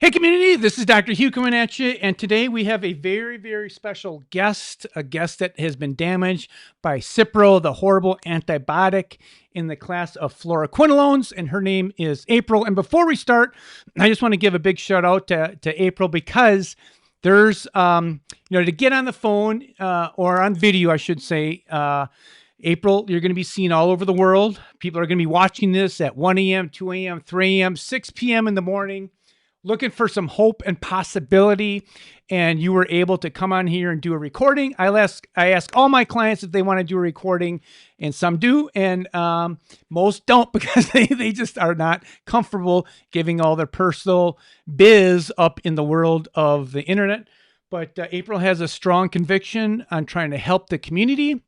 Hey community, this is Dr. Hugh coming at you, and today we have a very, very special guest, a guest that has been damaged by Cipro, the horrible antibiotic in the class of fluoroquinolones, and her name is April. And before we start, I just want to give a big shout out to April because there's, to get on the phone or on video, I should say, April, you're going to be seen all over the world. People are going to be watching this at 1 a.m., 2 a.m., 3 a.m., 6 p.m. in the morning, looking for some hope and possibility, and you were able to come on here and do a recording. I ask all my clients if they want to do a recording, and some do, and most don't because they just are not comfortable giving all their personal biz up in the world of the internet. But April has a strong conviction on trying to help the community,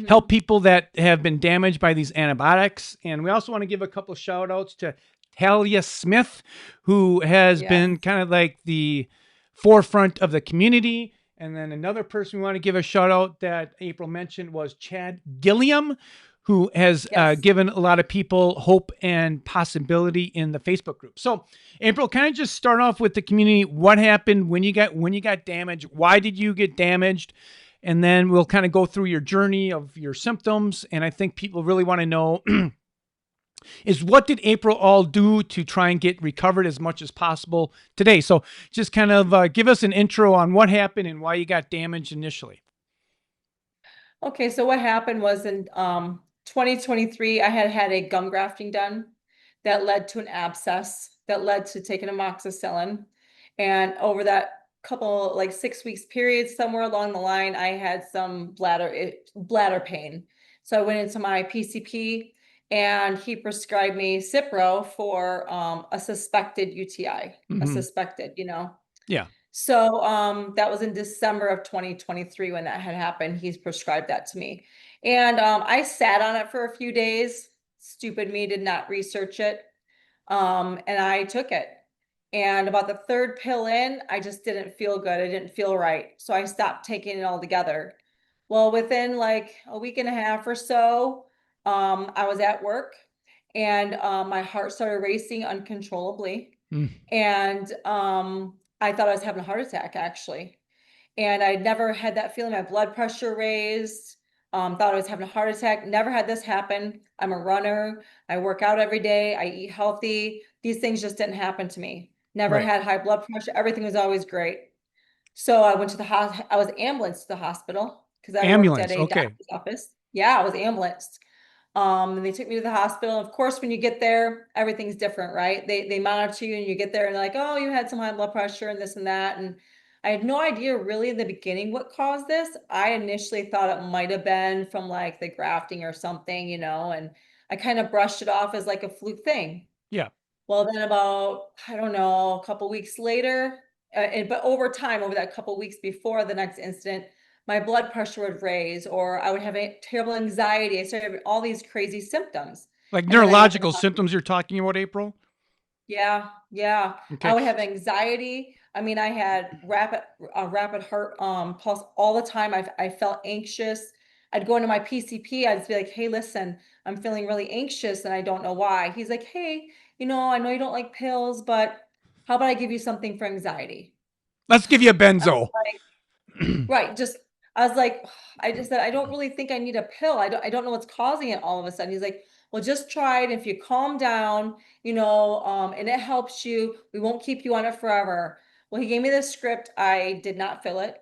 help people that have been damaged by these antibiotics. And we also want to give a couple of shout outs to Talia Smith, who has been kind of like the forefront of the community. And then another person we want to give a shout out that April mentioned was Chad Gilliam, who has given a lot of people hope and possibility in the Facebook group. So April, kind of just start off with the community. What happened when you got damaged? Why did you get damaged? And then we'll kind of go through your journey of your symptoms. And I think people really want to know is what did April all do to try and get recovered as much as possible today? So just kind of give us an intro on what happened and why you got damaged initially. Okay, so what happened was in 2023, I had a gum grafting done that led to an abscess that led to taking amoxicillin. And over that couple, like 6 weeks period, somewhere along the line, I had some bladder pain. So I went into my PCP and he prescribed me Cipro for a suspected UTI, a suspected, Yeah. So that was in December of 2023 when that had happened. He's prescribed that to me. And I sat on it for a few days. Stupid me, did not research it. And I took it. And about the third pill in, I just didn't feel good. I didn't feel right. So I stopped taking it altogether. Well, within like a week and a half or so, I was at work and my heart started racing uncontrollably. And I thought I was having a heart attack actually. And I never had that feeling, my blood pressure raised, thought I was having a heart attack. Never had this happen. I'm a runner. I work out every day. I eat healthy. These things just didn't happen to me. Never Right. had high blood pressure. Everything was always great. So I went to the hospital. I was ambulanced to the hospital because I worked at Ambulance. a Okay. doctor's office. Yeah, I was ambulanced. And they took me to the hospital. Of course, when you get there, everything's different, right? They monitor you and you get there and they're like, oh, you had some high blood pressure and this and that. And I had no idea really in the beginning what caused this. I initially thought it might have been from like the grafting or something, and I kind of brushed it off as like a fluke thing. Yeah. Well, then about, I don't know, a couple weeks later, but over time, over that couple weeks before the next incident, my blood pressure would raise, or I would have a terrible anxiety. I started having all these crazy symptoms. Like And then I went to the neurological hospital. symptoms you're talking about, April? Yeah, yeah. I Okay. would have anxiety. I mean, I had rapid heart pulse all the time. I felt anxious. I'd go into my PCP. I'd just be like, "Hey, listen, I'm feeling really anxious, and I don't know why." He's like, "Hey, I know you don't like pills, but how about I give you something for anxiety?" Let's give you a I was benzo. like, right, just I was like, I just said, I don't really think I need a pill. I don't know what's causing it all of a sudden. He's like, well, just try it. If you calm down, and it helps you, we won't keep you on it forever. Well, he gave me this script. I did not fill it.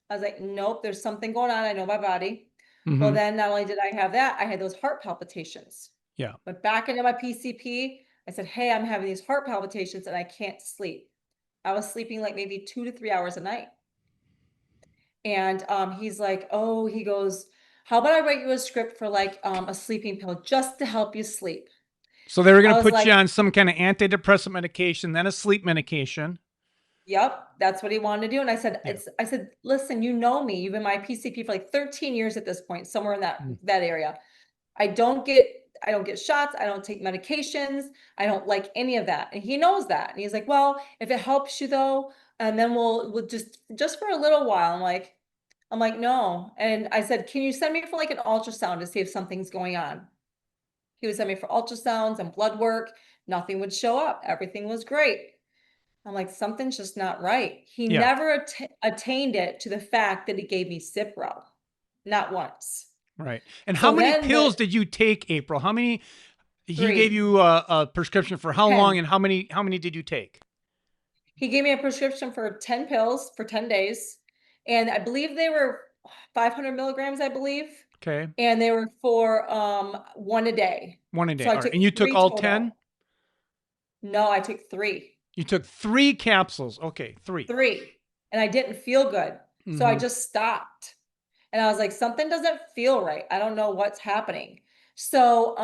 I was like, nope, there's something going on. I know my body. Well, then not only did I have that, I had those heart palpitations. Yeah. Went back into my PCP. I said, hey, I'm having these heart palpitations and I can't sleep. I was sleeping like maybe 2 to 3 hours a night. And he's like, oh, he goes, how about I write you a script for like a sleeping pill just to help you sleep? So they were going I to was put like, you on some kind of antidepressant medication, then a sleep medication. yep, that's what he wanted to do. And I said, Yeah. I said, listen, you know me. You've been my PCP for like 13 years at this point, somewhere in that area. I don't get shots. I don't take medications. I don't like any of that. And he knows that. And he's like, well, if it helps you though, and then we'll just for a little while. I'm like, no. And I said, can you send me for like an ultrasound to see if something's going on? He would send me for ultrasounds and blood work. Nothing would show up. Everything was great. I'm like, something's just not right. He Yeah. never attained it to the fact that he gave me Cipro, not once. Right. And how So many then pills did you take, April? How many? He gave three, you a prescription for how long, 10. and how many did you take? He gave me a prescription for 10 pills for 10 days. And I believe they were 500 milligrams, I believe. Okay. And they were for one a day. One a So day. I All right. took And you took three all 10? total. No, I took three. You took 3 capsules. Okay. 3. Three. And I didn't feel good. So I Mm-hmm. just stopped. And I was like, something doesn't feel right. I don't know what's happening. So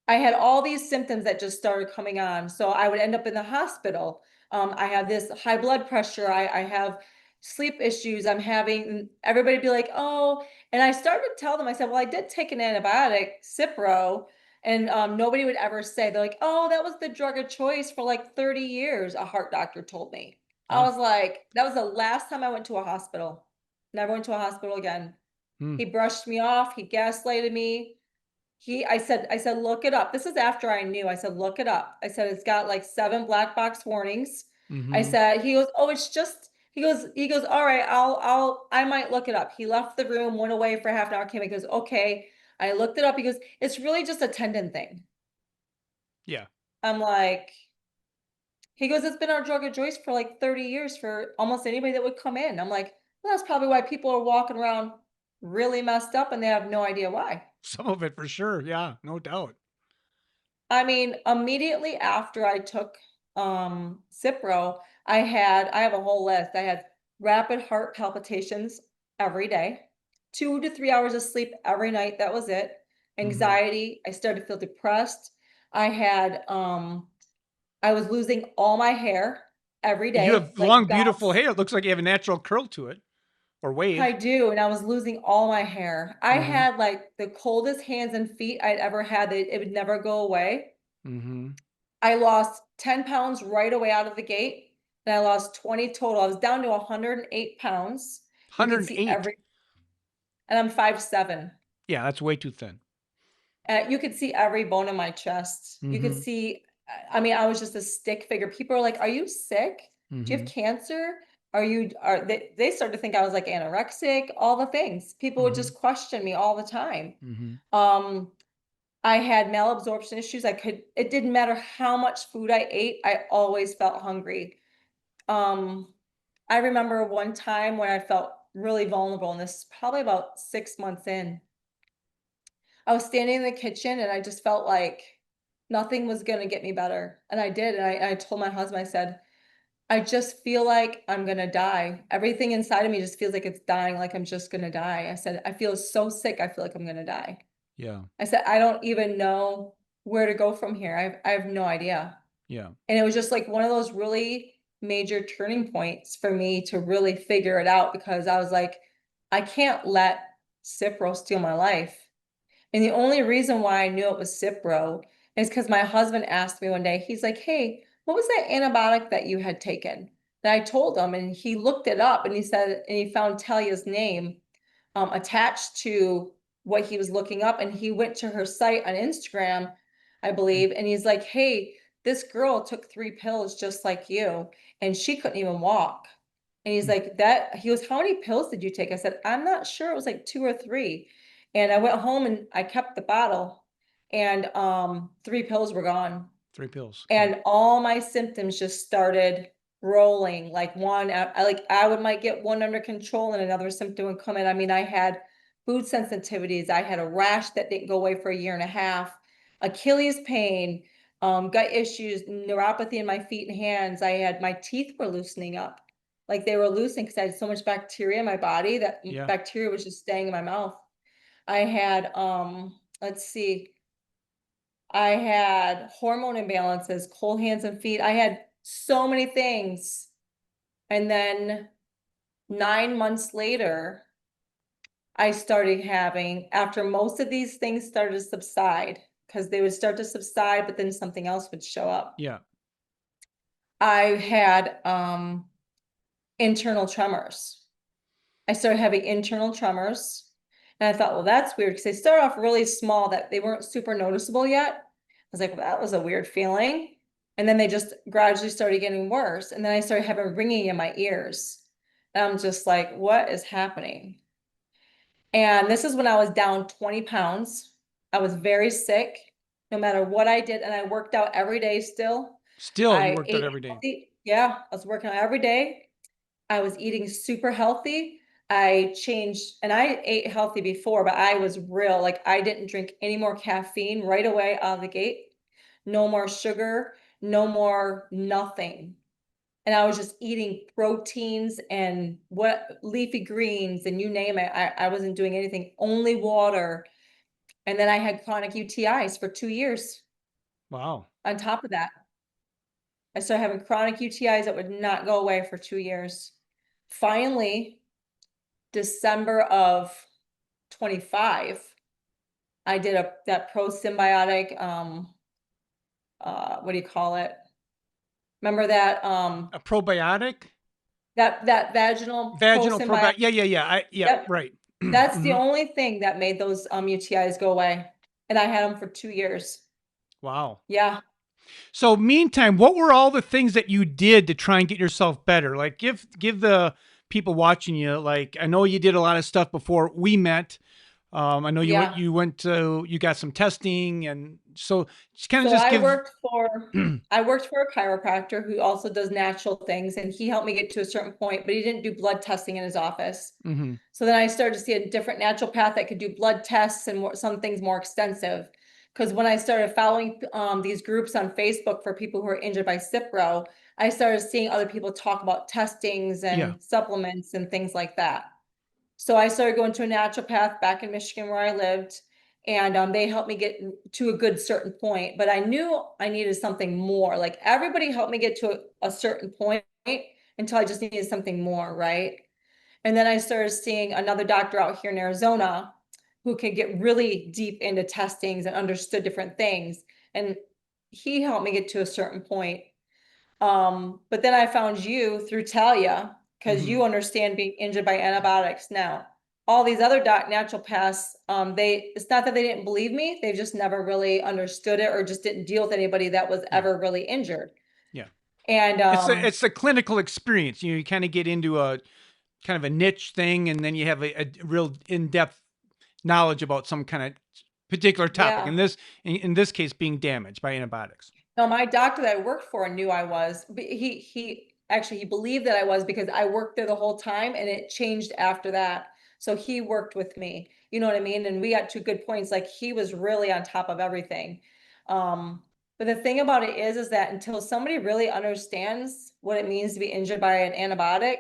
I had all these symptoms that just started coming on. So I would end up in the hospital. I have this high blood pressure. I have sleep issues. I'm having everybody be like, oh, and I started to tell them, I said, well, I did take an antibiotic, Cipro, and nobody would ever say, they're like, oh, that was the drug of choice for like 30 years, a heart doctor told me. I Huh? was like, that was the last time I went to a hospital. Never went to a hospital again. Hmm. He brushed me off. He gaslighted me. I said, look it up. This is after I knew. I said, look it up. I said, it's got like 7 black box warnings. I Mm-hmm. said, he goes, oh, it's just, he goes, all right, I might look it up. He left the room, went away for half an hour, came, he goes, okay. I looked it up. He goes, it's really just a tendon thing. Yeah. I'm like, he goes, it's been our drug of choice for like 30 years for almost anybody that would come in. I'm like, well, that's probably why people are walking around really messed up and they have no idea why. Some of it for sure. Yeah. No doubt. I mean, immediately after I took Cipro, I have a whole list. I had rapid heart palpitations every day, 2 to 3 hours of sleep every night. That was it. Mm-hmm. Anxiety. I started to feel depressed. I was losing all my hair every You day, have like long, beautiful bouts. hair. It looks like you have a natural curl to it or I wave. do, and I was losing all my hair. I Mm-hmm. had like the coldest hands and feet I'd ever had. It would never go away. Mm-hmm. I lost 10 pounds right away out of the gate, and I lost 20 total. I was down to 108 pounds. You could see 108. and I'm 5'7". Yeah, that's way too thin. You could see every bone in my chest. You could Mm-hmm. see, I mean, I was just a stick figure. People are like, are you sick? Do you have Mm-hmm. cancer? They started to think I was like anorexic, all the things. People would Mm-hmm. just question me all the time. Mm-hmm. Um, I had malabsorption issues. It didn't matter how much food I ate, I always felt hungry. Um, I remember one time when I felt really vulnerable, and this is probably about 6 months in. I was standing in the kitchen and I just felt like nothing was gonna get me better. And I did. And I told my husband, I said, I just feel like I'm gonna die. Everything inside of me just feels like it's dying, like I'm just gonna die. I said, I feel so sick, I feel like I'm gonna die. Yeah. I said, I don't even know where to go from here. I have no idea. Yeah. And it was just like one of those really major turning points for me to really figure it out because I was like, I can't let Cipro steal my life. And the only reason why I knew it was Cipro is because my husband asked me one day, he's like, hey, what was that antibiotic that you had taken? And I told him, and he looked it up and he said, and he found Talia's name attached to what he was looking up. And he went to her site on Instagram, I believe, and he's like, hey, this girl took 3 pills just like you, and she couldn't even walk. And he's like, he goes, how many pills did you take? I said, I'm not sure. It was like 2 or 3. And I went home and I kept the bottle, and 3 pills were gone. 3 pills. Okay. And all my symptoms just started rolling like one. I would might get one under control and another symptom would come in. I mean, I had food sensitivities. I had a rash that didn't go away for a year and a half, Achilles pain, gut issues, neuropathy in my feet and hands. I had my teeth were loosening up, like they were loosening because I had so much bacteria in my body that Yeah. bacteria was just staying in my mouth. I had let's see, I had hormone imbalances, cold hands and feet. I had so many things. And then 9 months later, I started having, after most of these things started to subside, because they would start to subside, but then something else would show up. Yeah. I had internal tremors. I started having internal tremors. And I thought, well, that's weird because they started off really small that they weren't super noticeable yet. I was like, well, that was a weird feeling. And then they just gradually started getting worse. And then I started having ringing in my ears. And I'm just like, what is happening? And this is when I was down 20 pounds. I was very sick, no matter what I did. And I worked out every day still. Still, you I worked out ate every day. healthy. Yeah, I was working out every day. I was eating super healthy. I changed and I ate healthy before, but I was real. Like I didn't drink any more caffeine right away out of the gate. No more sugar, no more nothing. And I was just eating proteins and what leafy greens and you name it. I wasn't doing anything, only water. And then I had chronic UTIs for 2 years Wow. on top of that. I started having chronic UTIs that would not go away for 2 years. Finally, December of 25, I did that pro-symbiotic, what do you call it? Remember that, A probiotic? that vaginal Vaginal pro-symbiotic? probiotic. Yeah, Yep. right. That's the Mhm. only thing that made those UTIs go away. And I had them for 2 years. Wow. Yeah. So meantime, what were all the things that you did to try and get yourself better? Like give the people watching you, like, I know you did a lot of stuff before we met. I know Yeah. you got some testing, and so just kind of So just give. I worked for a chiropractor who also does natural things, and he helped me get to a certain point, but he didn't do blood testing in his office. Hmm. So then I started to see a different naturopath that could do blood tests and some things more extensive. Because when I started following these groups on Facebook for people who are injured by Cipro, I started seeing other people talk about testings Yeah. and supplements and things like that. So I started going to a naturopath back in Michigan where I lived, and they helped me get to a good certain point. But I knew I needed something more. Like everybody helped me get to a certain point until I just needed something more, right? And then I started seeing another doctor out here in Arizona who could get really deep into testings and understood different things. And he helped me get to a certain point. But then I found you through Talia because Hmm. you understand being injured by antibiotics now. All these other naturopaths, it's not that they didn't believe me, they've just never really understood it or just didn't deal with anybody that was Yeah. ever really injured. Yeah. And It's the clinical experience. You kind of get into a kind of a niche thing, and then you have a real in-depth knowledge about some kind of particular topic. yeah. In this case, being damaged by antibiotics. No, my doctor that I worked for knew I was, but he actually he believed that I was because I worked there the whole time and it changed after that. So he worked with me. You know what I mean? And we got two good points. Like he was really on top of everything. But the thing about it is that until somebody really understands what it means to be injured by an antibiotic,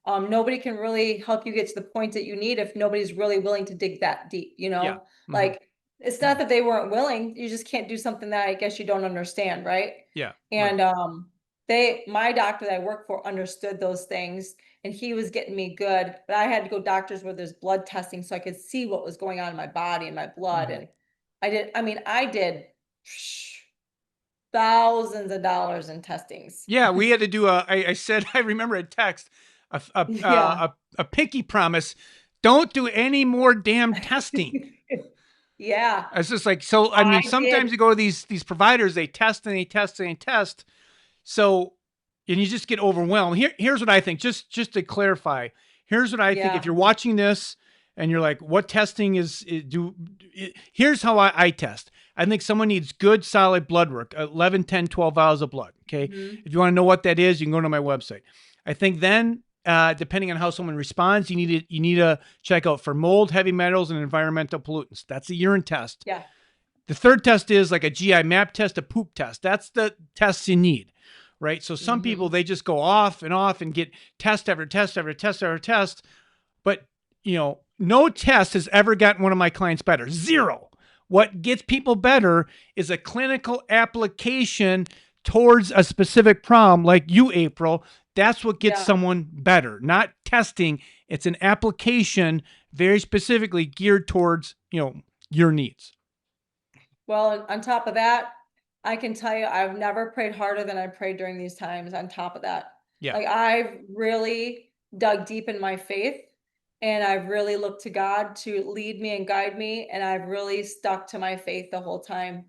nobody can really help you get to the point that you need if nobody's really willing to dig that deep, you Yeah. know? Hmm. Like it's not that they weren't willing, you just can't do something that I guess you don't understand, right? Yeah. Right. And my doctor that I worked for understood those things and he was getting me good, but I had to go doctors where there's blood testing so I could see what was going on in my body and my blood. Hmm. And I did thousands of dollars in testings. Yeah, we had to do I said, I remember a text, Yeah. a pinky promise: don't do any more damn testing. Yeah, It's just like, so, I I mean, sometimes did. you go to these providers, they test and they test and they test. So, and you just get overwhelmed. Here's what I think, just to clarify. Here's what I think. If Yeah, you're watching this and you're like, what testing here's how I test. I think someone needs good, solid blood work, 11, 10, 12 vials of blood. Okay. mhm, If you want to know what that is, you can go to my website. I think then, depending on how someone responds, you need to check out for mold, heavy metals, and environmental pollutants. That's a urine test. yeah, The third test is like a GI map test, a poop test. That's the tests you need, right? So some people, mhm, they just go off and get test after test after test after test. But, no test has ever gotten one of my clients better. Zero. What gets people better is a clinical application towards a specific problem, like you, April. That's what gets yeah. someone better, not testing. It's an application very specifically geared towards, your needs. Well, on top of that, I can tell you, I've never prayed harder than I prayed during these times on top of that. Yeah. Like I've really dug deep in my faith and I've really looked to God to lead me and guide me. And I've really stuck to my faith the whole time.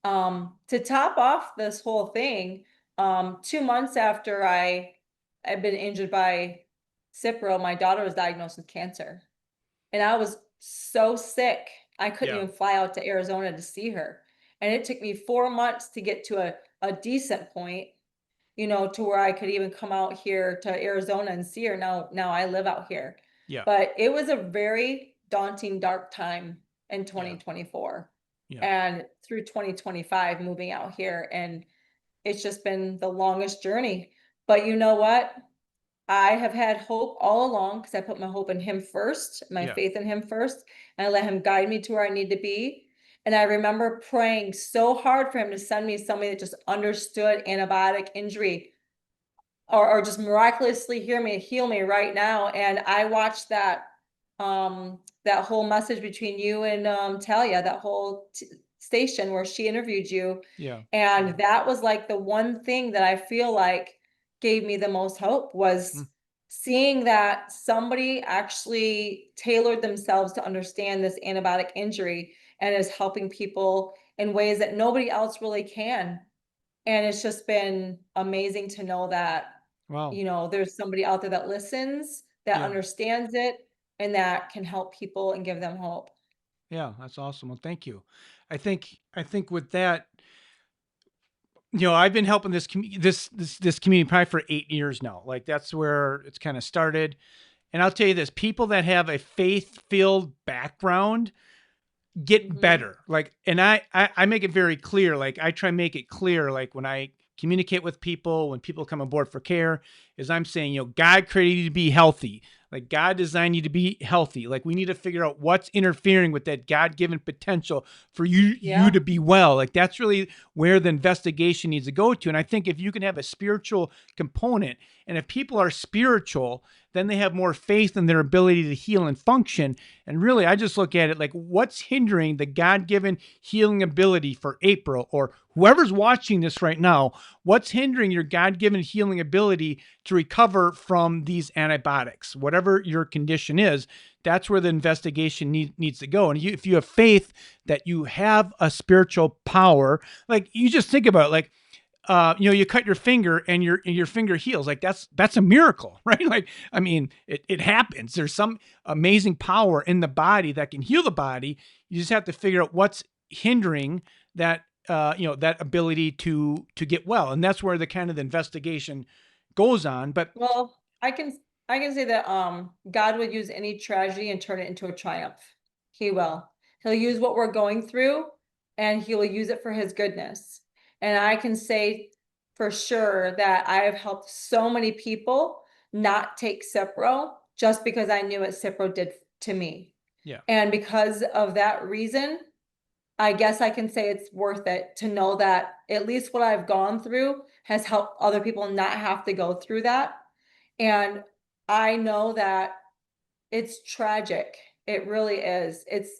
To top off this whole thing, 2 months after I'd been injured by Cipro, my daughter was diagnosed with cancer. And I was so sick, I couldn't Yeah. even fly out to Arizona to see her. And it took me 4 months to get to a decent point, to where I could even come out here to Arizona and see her. Now I live out here. Yeah. But it was a very daunting, dark time in Yeah. 2024 Yeah. and through 2025 moving out here. And it's just been the longest journey. But you know what? I have had hope all along because I put my hope in him first, my Yeah. faith in him first, and I let him guide me to where I need to be. And I remember praying so hard for him to send me somebody that just understood antibiotic injury, or just miraculously heal me right now. And I watched that whole message between you and Talia, that whole station where she interviewed you. Yeah. And that was like the one thing that I feel like gave me the most hope, was Mm. seeing that somebody actually tailored themselves to understand this antibiotic injury and is helping people in ways that nobody else really can. And it's just been amazing to know that, Wow. there's somebody out there that listens, that Yeah. understands it, and that can help people and give them hope. Yeah. That's awesome. Well, thank you. I think with that, I've been helping this community probably for 8 years now. Like that's where it's kind of started. And I'll tell you this, people that have a faith-filled background get Mhm. better. Like, and I make it very clear. Like I try and make it clear, like when I communicate with people, when people come aboard for care, is I'm saying, God created you to be healthy. Like God designed you to be healthy. Like we need to figure out what's interfering with that God-given potential for you Yeah. to be well. Like that's really where the investigation needs to go to. And I think if you can have a spiritual component, and if people are spiritual, then they have more faith in their ability to heal and function. And really, I just look at it like what's hindering the God given healing ability for April or whoever's watching this right now? What's hindering your God given healing ability to recover from these antibiotics? Whatever your condition is, that's where the investigation needs to go. And if you have faith that you have a spiritual power, like you just think about it, like, you cut your finger and your finger heals. Like that's a miracle, right? Like, I mean, it happens. There's some amazing power in the body that can heal the body. You just have to figure out what's hindering that, that ability to get well. And that's where the kind of the investigation goes on. But Well, I can say that God would use any tragedy and turn it into a triumph. He will. He'll use what we're going through and he will use it for his goodness. And I can say for sure that I have helped so many people not take Cipro just because I knew what Cipro did to me. yeah, And because of that reason, I guess I can say it's worth it to know that at least what I've gone through has helped other people not have to go through that. And I know that it's tragic. It really is. It's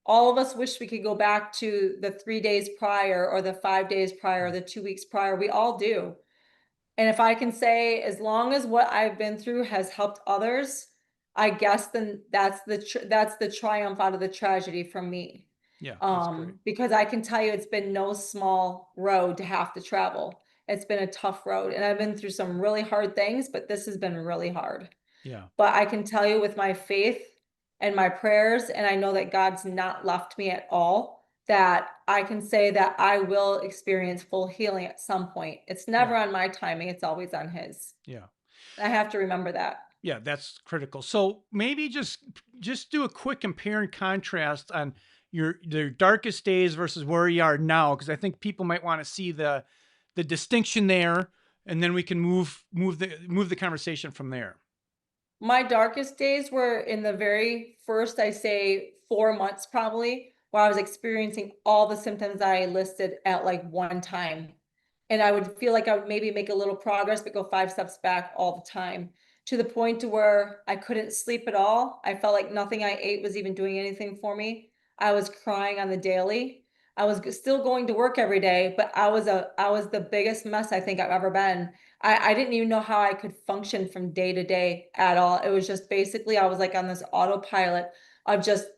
all of us wish we could go back to the 3 days prior or the 5 days prior or the 2 weeks prior. We all do. And if I can say, as long as what I've been through has helped others, I guess then that's the triumph out of the tragedy for me. yeah, that's great. Because I can tell you it's been no small road to have to travel. It's been a tough road, and I've been through some really hard things, but this has been really hard. Yeah, But I can tell you with my faith and my prayers, and I know that God's not left me at all, that I can say that I will experience full healing at some point. It's never yeah, on my timing, it's always on his. yeah. I have to remember that. Yeah, that's critical. So maybe just do a quick compare and contrast on your darkest days versus where you are now, because I think people might want to see the distinction there, and then we can move the conversation from there. My darkest days were in the very first, I say 4 months probably, where I was experiencing all the symptoms I listed at like one time. And I would feel like I would maybe make a little progress, but go 5 steps back all the time, to the point to where I couldn't sleep at all. I felt like nothing I ate was even doing anything for me. I was crying on the daily. I was still going to work every day, but I was the biggest mess I think I've ever been. I didn't even know how I could function from day to day at all. It was just basically I was like on this autopilot of just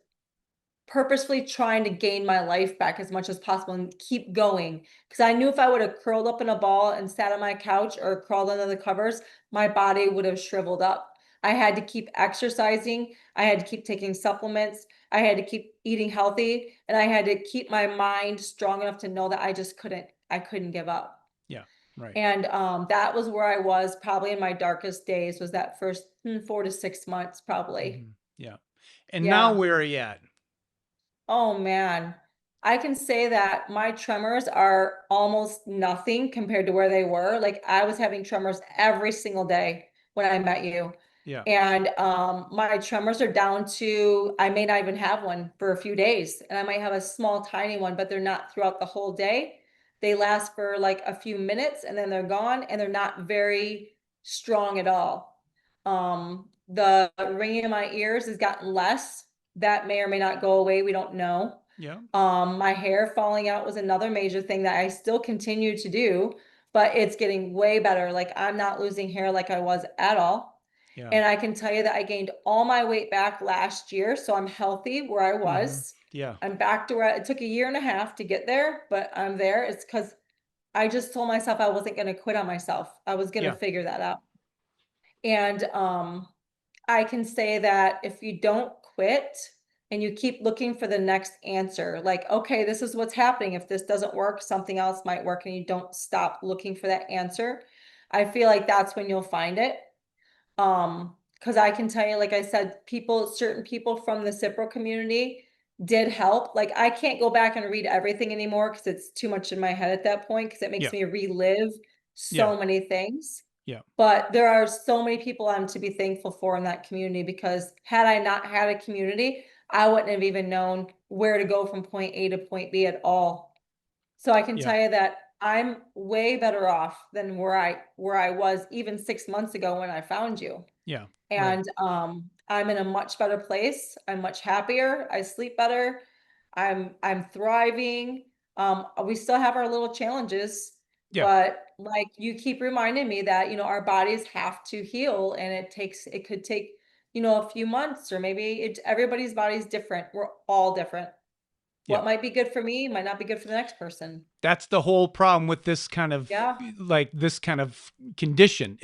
purposefully trying to gain my life back as much as possible and keep going. Because I knew if I would have curled up in a ball and sat on my couch or crawled under the covers, my body would have shriveled up. I had to keep exercising. I had to keep taking supplements. I had to keep eating healthy, and I had to keep my mind strong enough to know that I couldn't give up. Yeah. Right. And that was where I was probably in my darkest days, was that first 4 to 6 months, probably. Yeah. And now Yeah. where are you at? Oh man. I can say that my tremors are almost nothing compared to where they were. Like I was having tremors every single day when I met you. Yeah. And my tremors are down to, I may not even have one for a few days. And I might have a small, tiny one, but they're not throughout the whole day. They last for like a few minutes and then they're gone, and they're not very strong at all. The ringing in my ears has gotten less. That may or may not go away. We don't know. Yeah. My hair falling out was another major thing that I still continue to do, but it's getting way better. Like I'm not losing hair like I was at all. Yeah. And I can tell you that I gained all my weight back last year. So I'm healthy where I was. Yeah. I'm back to where it took a year and a half to get there, but I'm there. It's because I just told myself I wasn't going to quit on myself. I was going to Yeah. figure that out. And I can say that if you don't quit and you keep looking for the next answer, like, okay, this is what's happening. If this doesn't work, something else might work, and you don't stop looking for that answer, I feel like that's when you'll find it. Because I can tell you, like I said, certain people from the Cipro community did help. Like I can't go back and read everything anymore because it's too much in my head at that point, because it makes Yeah. me relive Yeah. so many things. Yeah. But there are so many people I'm to be thankful for in that community, because had I not had a community, I wouldn't have even known where to go from point A to point B at all. So I can Yeah. tell you that I'm way better off than where I was even 6 months ago when I found you. Yeah. Right. And I'm in a much better place. I'm much happier. I sleep better. I'm thriving. We still have our little challenges, Yeah. but like you keep reminding me that, our bodies have to heal, and it could take, a few months, or maybe everybody's body's different. We're all different. Yeah. What might be good for me might not be good for the next person. That's the whole problem with this kind of Yeah. this kind of condition.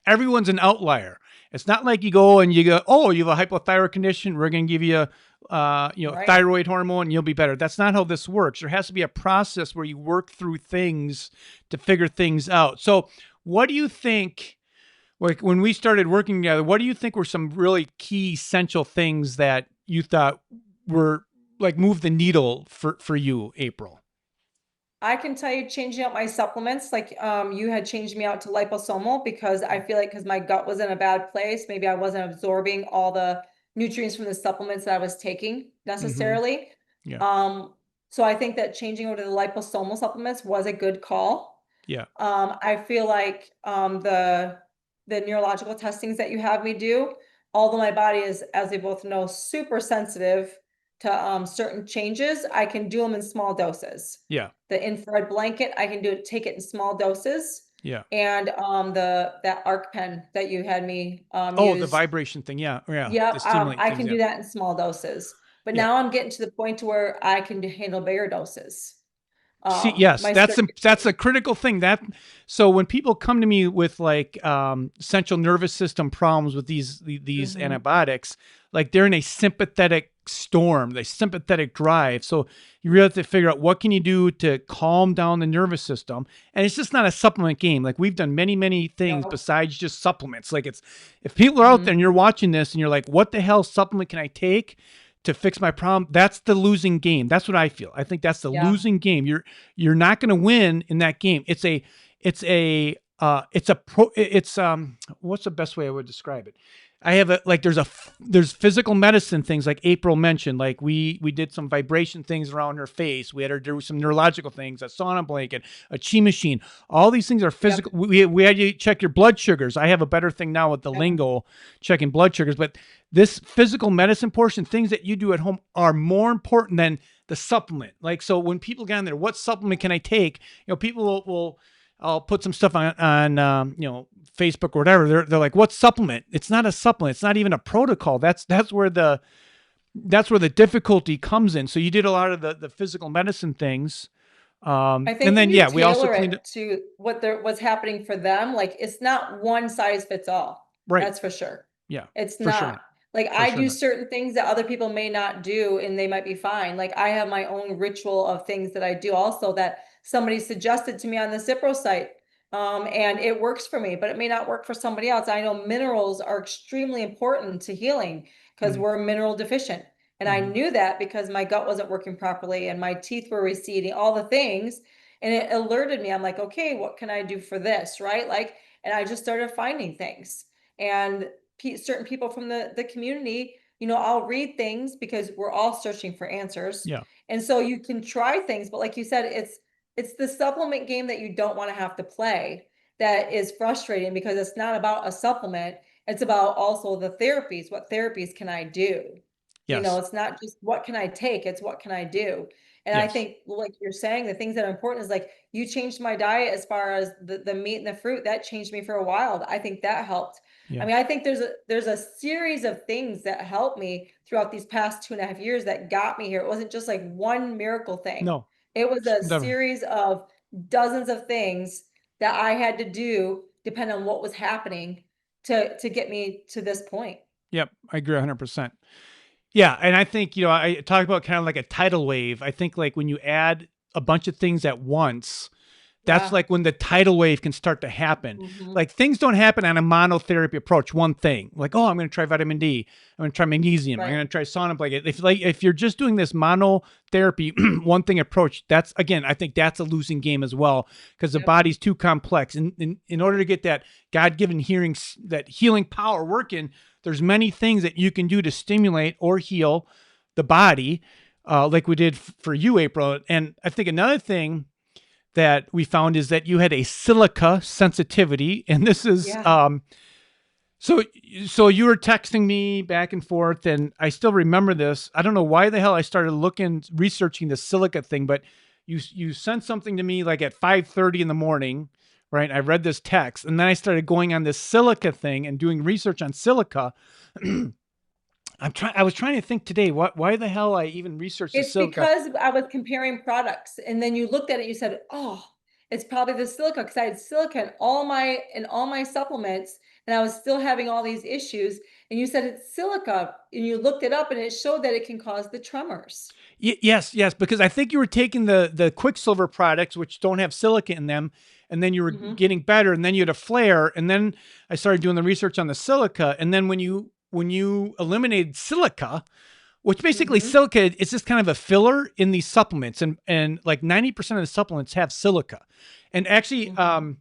Everyone's an outlier. It's not like you go, oh, you have a hypothyroid condition, we're going to give you Right. thyroid hormone and you'll be better. That's not how this works. There has to be a process where you work through things to figure things out. So what do you think, like when we started working together, what do you think were some really key essential things that you thought were like move the needle for you, April? I can tell you, changing out my supplements, like you had changed me out to liposomal, because I feel like, because my gut was in a bad place, maybe I wasn't absorbing all the nutrients from the supplements that I was taking necessarily. Yeah. Um, so I think that changing over to the liposomal supplements was a good call. Yeah. I feel like the neurological testings that you have me do, although my body is, as we both know, super sensitive to certain changes, I can do them in small doses. Yeah. The infrared blanket, I can take it in small doses. Yeah. And that arc pen that you had me Oh, the use. vibration thing. Yeah. Yeah. Yeah, The stimulate I things. can Yeah. do that in small doses. But Yeah. now I'm getting to the point to where I can handle bigger doses. See, yes, My that's a critical thing. So when people come to me with like central nervous system problems with these Mhm. antibiotics, like they're in a sympathetic storm, the sympathetic drive. So you really have to figure out what can you do to calm down the nervous system. And it's just not a supplement game. Like we've done many things No. besides just supplements. Like if people are out there and you're watching this and you're like, what the hell supplement can I take to fix my problem? That's the losing game. That's what I feel. I think that's the Yeah. losing game. You're not going to win in that game. It's what's the best way I would describe it? I have there's physical medicine things like April mentioned. Like we did some vibration things around her face. We had her do some neurological things, a sauna blanket, a chi machine. All these things are physical. Yep. We had you check your blood sugars. I have a better thing now with the lingo, checking blood sugars. But this physical medicine portion, things that you do at home, are more important than the supplement. Like, so when people get on there, what supplement can I take? People will I'll put some stuff on Facebook or whatever. They're like, what supplement? It's not a supplement. It's not even a protocol. That's where the that's where the difficulty comes in. So you did a lot of the physical medicine things. I And think then, when you yeah, we also tailor cleaned it. it to what's happening for them, like it's not one size fits all. Right. That's for sure. Yeah, It's for sure not. not. Like For I sure do not. certain things that other people may not do and they might be fine. Like I have my own ritual of things that I do also that somebody suggested to me on the Cipro site. And it works for me, but it may not work for somebody else. I know minerals are extremely important to healing because Mm-hmm. we're mineral deficient. And I Mm-hmm. knew that because my gut wasn't working properly and my teeth were receding, all the things. And it alerted me. I'm like, okay, what can I do for this? Right. Like, and I just started finding things. And certain people from the community, I'll read things because we're all searching for answers. Yeah. And so you can try things, but like you said, it's the supplement game that you don't want to have to play that is frustrating because it's not about a supplement. It's about also the therapies. What therapies can I do? Yes. It's not just what can I take, it's what can I do? And I Yes. think, like you're saying, the things that are important is like you changed my diet as far as the meat and the fruit. That changed me for a while. I think that helped. I Yeah. mean, I think there's a series of things that helped me throughout these past 2.5 years that got me here. It wasn't just like one miracle thing. No. It was a Never. series of dozens of things that I had to do depending on what was happening to get me to this point. Yep. I agree 100%. Yeah, and I think, I talk about kind of like a tidal wave. I think like when you add a bunch of things at once, that's Yeah. like when the tidal wave can start to happen. Hmm. Like things don't happen on a monotherapy approach, one thing. Like, oh, I'm going to try vitamin D. I'm going to try magnesium. I'm Right. going to try sauna blanket. If you're just doing this monotherapy, one thing approach, that's again, I think that's a losing game as well because the Yep. body's too complex. And in order to get that God-given that healing power working, there's many things that you can do to stimulate or heal the body, like we did for you, April. And I think another thing that we found is that you had a silica sensitivity, and this is Yeah. so you were texting me back and forth, and I still remember this. I don't know why the hell I started researching the silica thing, but you sent something to me like at 5:30 in the morning, right? I read this text, and then I started going on this silica thing and doing research on silica. I was trying to think today, why the hell I even researched the It's silica. because I was comparing products and then you looked at it, you said, oh, it's probably the silica because I had silica in all my supplements and I was still having all these issues. And you said it's silica and you looked it up and it showed that it can cause the tremors. Yes, yes, because I think you were taking the Quicksilver products, which don't have silica in them, and then you were Hmm. getting better, and then you had a flare, and then I started doing the research on the silica, and then when you eliminated silica, which basically Hmm. silica is just kind of a filler in these supplements, and like 90% of the supplements have silica, and actually, Hmm.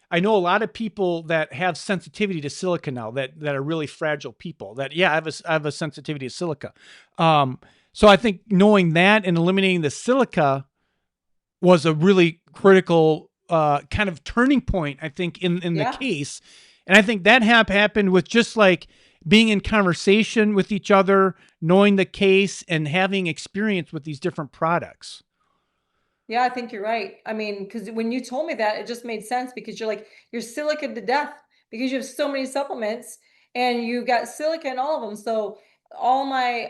I know a lot of people that have sensitivity to silica now that are really fragile people. That yeah, I have a sensitivity to silica. Um, so I think knowing that and eliminating the silica was a really critical kind of turning point, I think, in the Yeah. case. And I think that happened with just like being in conversation with each other, knowing the case, and having experience with these different products. Yeah, I think you're right. I mean, because when you told me that, it just made sense because you're silica to death because you have so many supplements and you got silica in all of them. So all my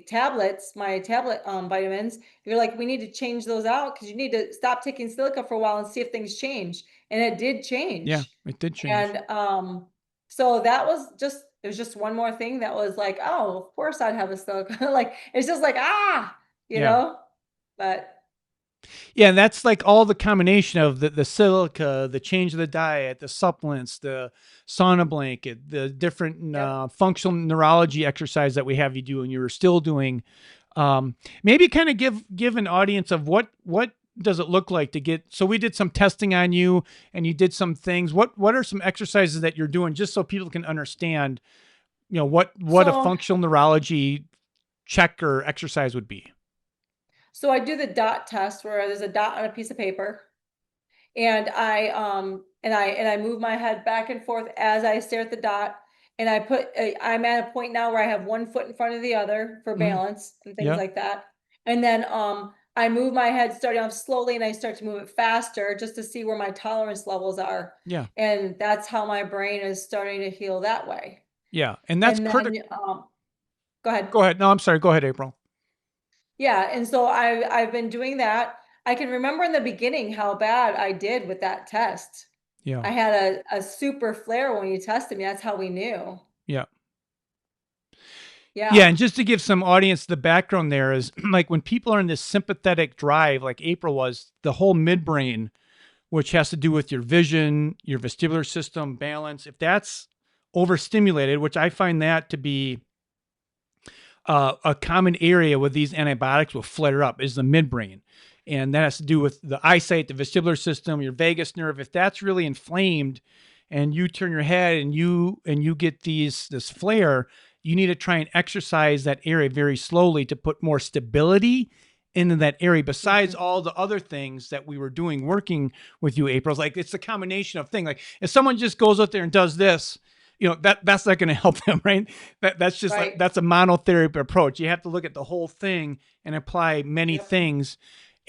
tablets, my tablet vitamins, you're like, we need to change those out because you need to stop taking silica for a while and see if things change. And it did Yeah, change. it did change. And so it was just one more thing that was like, oh, of course I'd have a silica. Like it's just like, you Yeah. know? But Yeah, and that's like all the combination of the silica, the change of the diet, the supplements, the sauna blanket, the different yep. functional neurology exercise that we have you do and you're still doing. Maybe kind of give an audience of what does it look like to get. So we did some testing on you and you did some things. What are some exercises that you're doing just so people can understand, what a So functional neurology check or exercise would be? so I do the dot test where there's a dot on a piece of paper and I move my head back and forth as I stare at the dot and I'm at a point now where I have one foot in front of the other for Mhm. balance and things Yeah. like that. And then I move my head starting off slowly and I start to move it faster just to see where my tolerance levels are. Yeah. And that's how my brain is starting to heal that way. Yeah. And that's And critical. then, go ahead. Go ahead. No, I'm sorry. Go ahead, April. Yeah, and so I've been doing that. I can remember in the beginning how bad I did with that test. Yeah. I had a super flare when you tested me. That's how we knew. Yeah. Yeah, Yeah. and just to give some audience the background there is like when people are in this sympathetic drive, like April was, the whole midbrain, which has to do with your vision, your vestibular system, balance, if that's overstimulated, which I find that to be a common area where these antibiotics will flare up, is the midbrain. And that has to do with the eyesight, the vestibular system, your vagus nerve. If that's really inflamed and you turn your head and you get this flare, you need to try and exercise that area very slowly to put more stability into that area, besides Mhm. all the other things that we were doing working with you, April. It's like it's a combination of things. Like if someone just goes out there and does this, that's not going to help them, right? That's just like, Right. that's a monotherapy approach. You have to look at the whole thing and apply many Yep. things.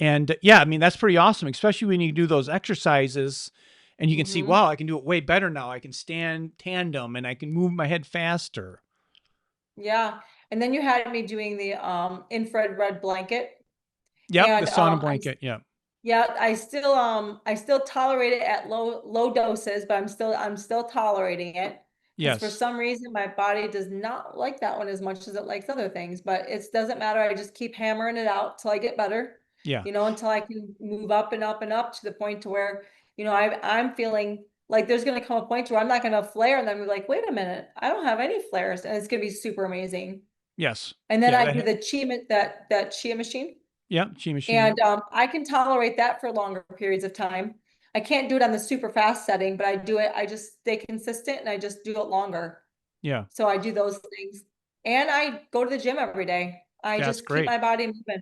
And yeah, I mean, that's pretty awesome, especially when you do those exercises and you can see, Hmm. wow, I can do it way better now. I can stand tandem and I can move my head faster. Yeah. And then you had me doing the infrared red blanket. Yep, the And sauna blanket. Yeah. yeah, I still tolerate it at low doses, but I'm still tolerating it because for Yes. some reason my body does not like that one as much as it likes other things, but it doesn't matter. I just keep hammering it out till I get better, Yeah. until I can move up and up and up to the point to where, I'm feeling like there's going to come a point where I'm not going to flare and then be like, wait a minute, I don't have any flares, and it's going to be super amazing. Yes. And then Yeah. I do the that Chia machine. Yeah. Chi machine. Yep. And I can tolerate that for longer periods of time. I can't do it on the super fast setting, but I just stay consistent and I just do it longer. Yeah. So I do those things. And I go to the gym every day. I That's just keep great. my body moving. Yeah.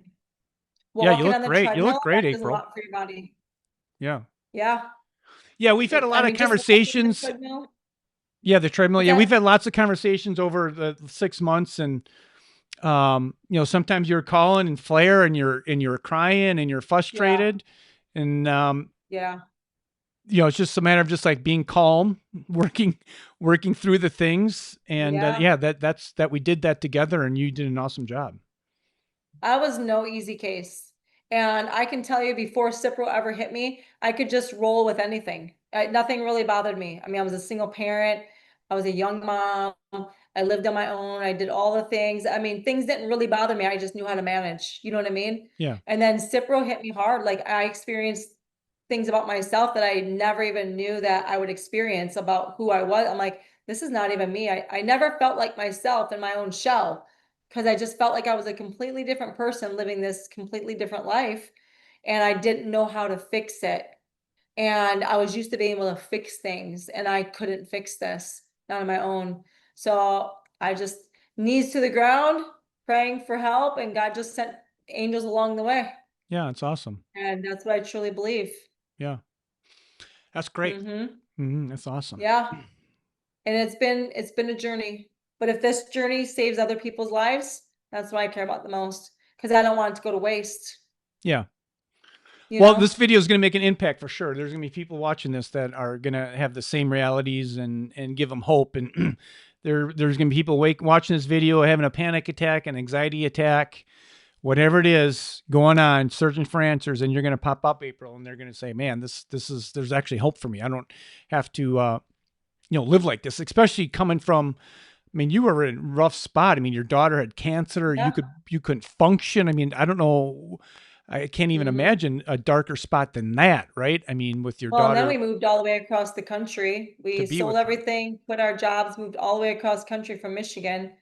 You Walking look on the great. You look treadmill, great, that does a April. lot for your body. Yeah. Yeah. Yeah. We've had a I lot of mean, just walking on the conversations. treadmill. Yeah. The treadmill. What's Yeah. We've that? had lots of conversations over the 6 months, and sometimes you're calling and flare and you're crying and you're Yeah. frustrated. And, Yeah. it's just a matter of just like being calm, working through the things. And, Yeah. yeah, that we did that together and you did an awesome job. I was no easy case. And I can tell you before Cipro ever hit me, I could just roll with anything. Nothing really bothered me. I mean, I was a single parent. I was a young mom. I lived on my own. I did all the things. I mean, things didn't really bother me. I just knew how to manage. You know what I mean? Yeah. And then Cipro hit me hard. Like I experienced things about myself that I never even knew that I would experience about who I was. I'm like, this is not even me. I never felt like myself in my own shell because I just felt like I was a completely different person living this completely different life. And I didn't know how to fix it. And I was used to being able to fix things, and I couldn't fix this, not on my own. So I just knees to the ground, praying for help, and God just sent angels along the way. Yeah. It's awesome. And that's what I truly believe. Yeah. That's great. Hmm. That's awesome. Yeah. And it's been a journey. But if this journey saves other people's lives, that's what I care about the most. Because I don't want it to go to waste, Yeah. you Well, know? this video is going to make an impact for sure. There's going to be people watching this that are going to have the same realities and give them hope. And there's going to be people watching this video having a panic attack, an anxiety attack, whatever it is going on, searching for answers. And you're going to pop up, April, and they're going to say, "Man, there's actually hope for me. I don't have to live like this." Especially coming from, I mean, you were in a rough spot. I mean, your daughter had cancer. Yeah. You couldn't function. I mean, I don't know. I can't even Hmm. imagine a darker spot than that, right? I mean, with your Well, and then daughter we moved all the way across the country. to We be sold with her. everything, quit our jobs, moved all the way across country from Michigan,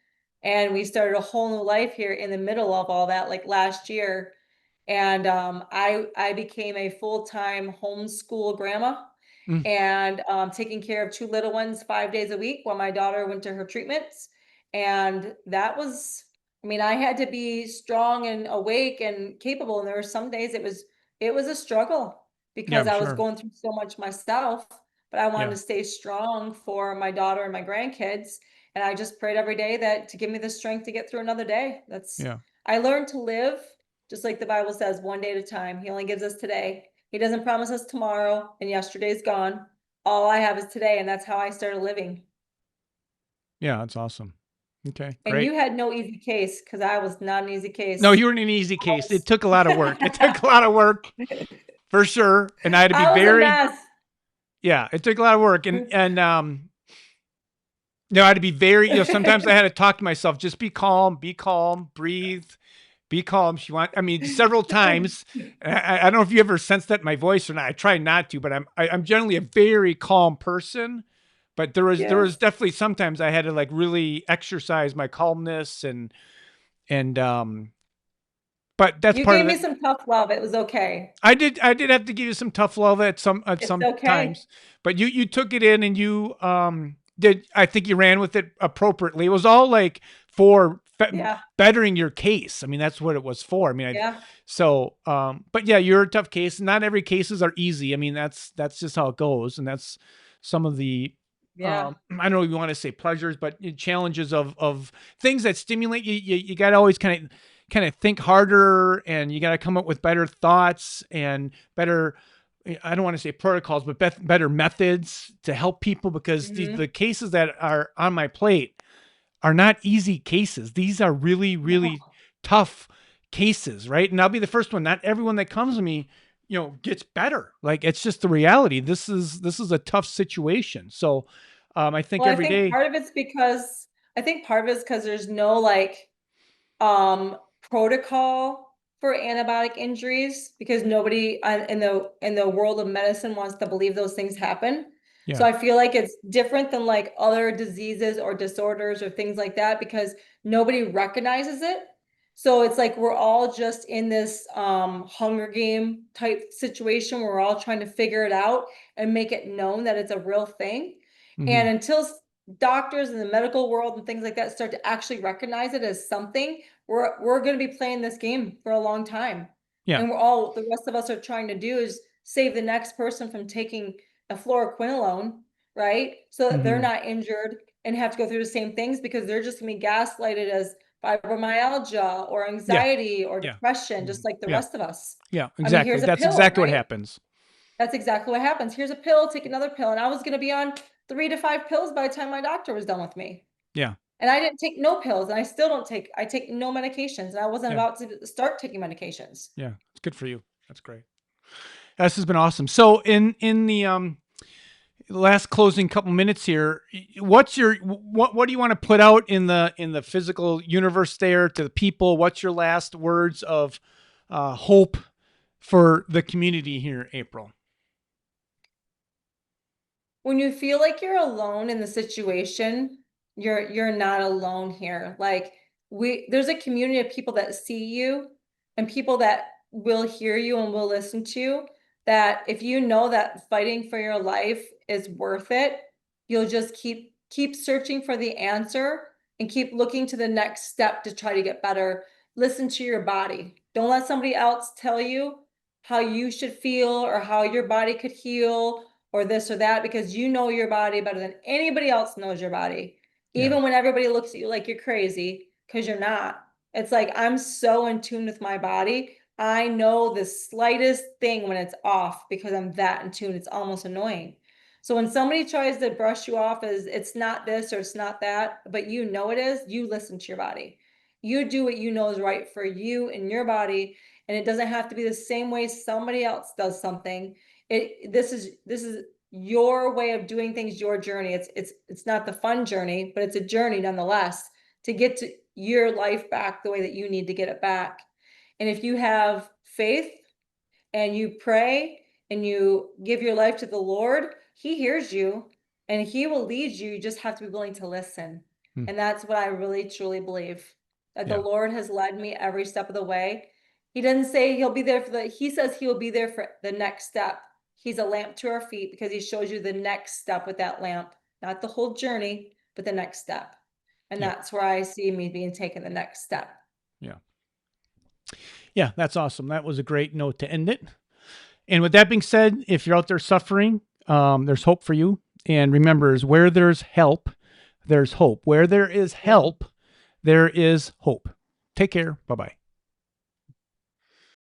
and we started a whole new life here in the middle of all that, like last year. And I became a full-time homeschool grandma Mm, and taking care of two little ones 5 days a week while my daughter went to her treatments. And that was, I mean, I had to be strong and awake and capable. And there were some days it was a struggle yeah, because I'm I was sure. going through so much myself, but I wanted Yeah, to stay strong for my daughter and my grandkids. And I just prayed every day that to give me the strength to get through another day. yeah, I learned to live just like the Bible says, one day at a time. He only gives us today. He doesn't promise us tomorrow and yesterday's gone. All I have is today, and that's how I started living. Yeah, that's awesome. Okay, And great. you had no easy case because I was not an easy No, case. you were in an easy I case. It was, took a lot of work. It took a lot of work for sure. And I had to be I was a very, mess. yeah, it took a lot of work. I had to be very, sometimes I had to talk to myself, just be calm, breathe, be calm. I mean, several times. I don't know if you ever sense that in my voice or not. I try not to, but I'm generally a very calm person. But there was Yes. definitely sometimes I had to like really exercise my calmness and but that's You part gave of me it. some tough love. It was okay. I did have to give you some tough love at It's some okay. times, but you took it in and you did. I think you ran with it appropriately. It was all like for Yeah. bettering your case. I mean, that's what it was for. I mean, Yeah. but yeah, you're a tough case. Not every cases are easy. I mean, that's just how it goes, and that's some of the Yeah. I don't know if you want to say pleasures, but challenges of things that stimulate you. You got to always kind of think harder, and you got to come up with better thoughts and better, I don't want to say protocols, but better methods to help people, because Hmm. the cases that are on my plate are not easy cases. These are really, really No. tough cases, right? And I'll be the first one. Not everyone that comes to me, gets better. Like, it's just the reality. This is a tough situation. So, I think Well, every day, I think part of it is because there's no like protocol for antibiotic injuries because nobody in the world of medicine wants to believe those things happen. So yeah, I feel like it's different than like other diseases or disorders or things like that because nobody recognizes it. So it's like we're all just in this Hunger Game type situation where we're all trying to figure it out and make it known that it's a real thing. hmm, And until doctors in the medical world and things like that start to actually recognize it as something, we're going to be playing this game for a long time. yeah, And we're all the rest of us are trying to do is save the next person from taking a fluoroquinolone, right? So that they're hmm, not injured and have to go through the same things because they're just going to be gaslighted as fibromyalgia or yeah, anxiety or yeah, depression, mhm, just like the yeah. rest of us. Yeah, I mean, exactly. here's a That's pill, exactly what right? happens. That's exactly what happens. Here's a pill, take another pill. And I was going to be on 3 to 5 pills by the time my doctor was done with me. Yeah, And I didn't take no pills, and I still don't take, I take no medications, and I wasn't yeah, about to start taking medications. yeah. It's good for you. That's great. This has been awesome. So in the last closing couple minutes here, what do you want to put out in the physical universe there to the people? What's your last words of hope for the community here, April? When you feel like you're alone in the situation, you're not alone here. Like there's a community of people that see you and people that will hear you and will listen to you, that if you know that fighting for your life is worth it, you'll just keep searching for the answer and keep looking to the next step to try to get better. Listen to your body. Don't let somebody else tell you how you should feel or how your body could heal or this or that because you know your body better than anybody else knows your body. Yeah, Even when everybody looks at you like you're crazy, because you're not. It's like I'm so in tune with my body. I know the slightest thing when it's off because I'm that in tune. It's almost annoying. So when somebody tries to brush you off as it's not this or it's not that, but you know it is, you listen to your body. You do what you know is right for you and your body. And it doesn't have to be the same way somebody else does something. This is your way of doing things, your journey. It's not the fun journey, but it's a journey nonetheless to get to your life back the way that you need to get it back. And if you have faith and you pray and you give your life to the Lord, He hears you and He will lead you. You just have to be willing to listen. hmm, And that's what I really truly believe, that the yeah, Lord has led me every step of the way. He doesn't say He'll be there He says He will be there for the next step. He's a lamp to our feet because He shows you the next step with that lamp, not the whole journey, but the next step. And yeah, that's where I see me being taken the next step. yeah, yeah. That's awesome. That was a great note to end it. And with that being said, if you're out there suffering, there's hope for you. And remember, is where there's help, there's hope. Where there is Yeah. help, there is hope. Take care. Bye bye.